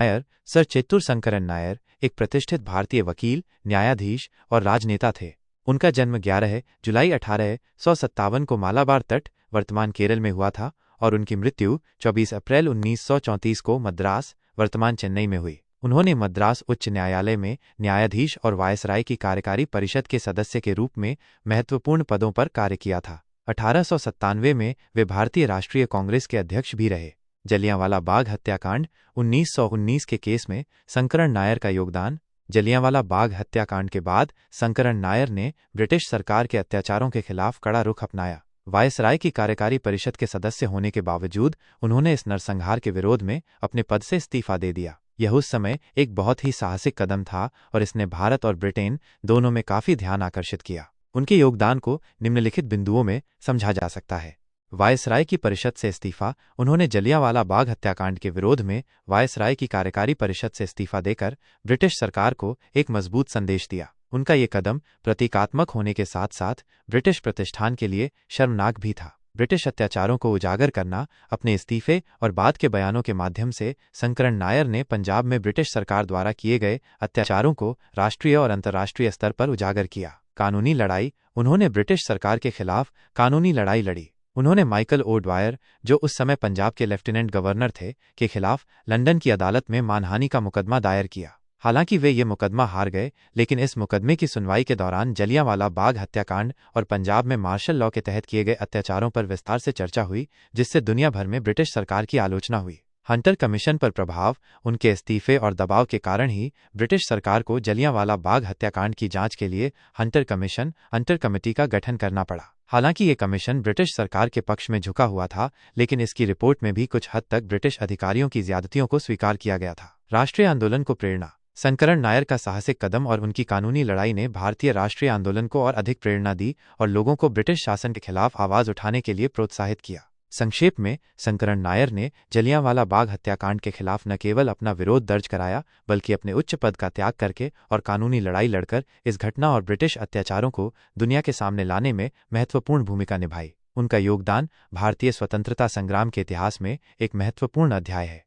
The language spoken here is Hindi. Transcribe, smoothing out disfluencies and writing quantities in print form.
नायर, सर चेत्तूर शंकरन नायर, एक प्रतिष्ठित भारतीय वकील, न्यायाधीश और राजनेता थे। उनका जन्म 11 जुलाई 1857 को मालाबार तट, वर्तमान केरल में हुआ था और उनकी मृत्यु 24 अप्रैल 1934 को मद्रास, वर्तमान चेन्नई में हुई। उन्होंने मद्रास उच्च न्यायालय में न्यायाधीश और वायसराय की कार्यकारी परिषद के सदस्य के रूप में महत्वपूर्ण पदों पर कार्य किया था। 1897 में वे भारतीय राष्ट्रीय कांग्रेस के अध्यक्ष भी रहे। जलियांवाला बाग हत्याकांड 1919 के केस में शंकरन नायर का योगदान। जलियांवाला बाग हत्याकांड के बाद शंकरन नायर ने ब्रिटिश सरकार के अत्याचारों के खिलाफ कड़ा रुख अपनाया। वायसराय की कार्यकारी परिषद के सदस्य होने के बावजूद उन्होंने इस नरसंहार के विरोध में अपने पद से इस्तीफा दे दिया। यह उस समय एक बहुत ही साहसिक कदम था और इसने भारत और ब्रिटेन दोनों में काफी ध्यान आकर्षित किया। उनके योगदान को निम्नलिखित बिंदुओं में समझा जा सकता है। वायसराय की परिषद से इस्तीफा। उन्होंने जलियांवाला बाग हत्याकांड के विरोध में वायसराय की कार्यकारी परिषद से इस्तीफा देकर ब्रिटिश सरकार को एक मजबूत संदेश दिया। उनका ये कदम प्रतीकात्मक होने के साथ साथ ब्रिटिश प्रतिष्ठान के लिए शर्मनाक भी था। ब्रिटिश अत्याचारों को उजागर करना। अपने इस्तीफे और बाद के बयानों के माध्यम से शंकरन नायर ने पंजाब में ब्रिटिश सरकार द्वारा किए गए अत्याचारों को राष्ट्रीय और अंतर्राष्ट्रीय स्तर पर उजागर किया। कानूनी लड़ाई। उन्होंने ब्रिटिश सरकार के खिलाफ कानूनी लड़ाई लड़ी। उन्होंने माइकल ओ ड्वायर, जो उस समय पंजाब के लेफ्टिनेंट गवर्नर थे, के खिलाफ लंदन की अदालत में मानहानि का मुकदमा दायर किया। हालांकि वे ये मुकदमा हार गए, लेकिन इस मुकदमे की सुनवाई के दौरान जलियांवाला बाग हत्याकांड और पंजाब में मार्शल लॉ के तहत किए गए अत्याचारों पर विस्तार से चर्चा हुई, जिससे दुनिया भर में ब्रिटिश सरकार की आलोचना हुई। हंटर कमीशन पर प्रभाव। उनके इस्तीफे और दबाव के कारण ही ब्रिटिश सरकार को जलियांवाला बाग हत्याकांड की जांच के लिए हंटर कमेटी का गठन करना पड़ा। हालांकि ये कमीशन ब्रिटिश सरकार के पक्ष में झुका हुआ था, लेकिन इसकी रिपोर्ट में भी कुछ हद तक ब्रिटिश अधिकारियों की ज्यादतियों को स्वीकार किया गया था। राष्ट्रीय आंदोलन को प्रेरणा। शंकरन नायर का साहसिक कदम और उनकी कानूनी लड़ाई ने भारतीय राष्ट्रीय आंदोलन को और अधिक प्रेरणा दी और लोगों को ब्रिटिश शासन के खिलाफ आवाज उठाने के लिए प्रोत्साहित किया। संक्षेप में, शंकरन नायर ने जलियांवाला बाग हत्याकांड के खिलाफ न केवल अपना विरोध दर्ज कराया, बल्कि अपने उच्च पद का त्याग करके और कानूनी लड़ाई लड़कर इस घटना और ब्रिटिश अत्याचारों को दुनिया के सामने लाने में महत्वपूर्ण भूमिका निभाई। उनका योगदान भारतीय स्वतंत्रता संग्राम के इतिहास में एक महत्वपूर्ण अध्याय है।